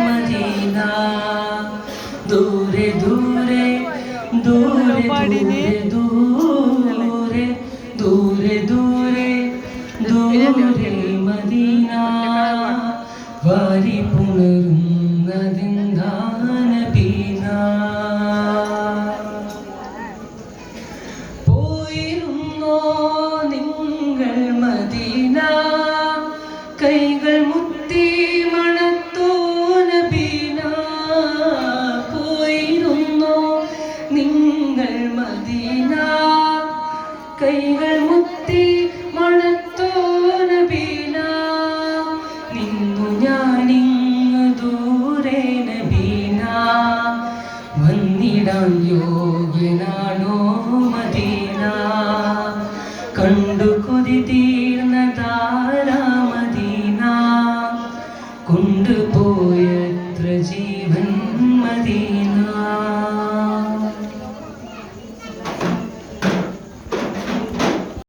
Medina ദൂരെ ദൂരെ ദൂരെ ദൂരെ ദൂരെ ദൂരെ ദൂരെ ദൂരെ മദീന വാരി പുണരുന്നതെന്താണ് ബീന പോയിരുന്നോ നിങ്ങൾ മദീന കൈകൾ മുത്തി മണത്തോ നബീന പോയിരുന്നോ നിങ്ങൾ മദീന കൈകൾ മുത്തി മണത്തോ നബീന നിന്നു ഞാനിങ്ങു ദൂരെ നബീന വന്നിടാൻ യോഗ്യനാണോ മദീന കണ്ടു കൊതി തീർന്നതാരാ മദീന കൊണ്ടുപോയത്ര ജീവൻ മദീന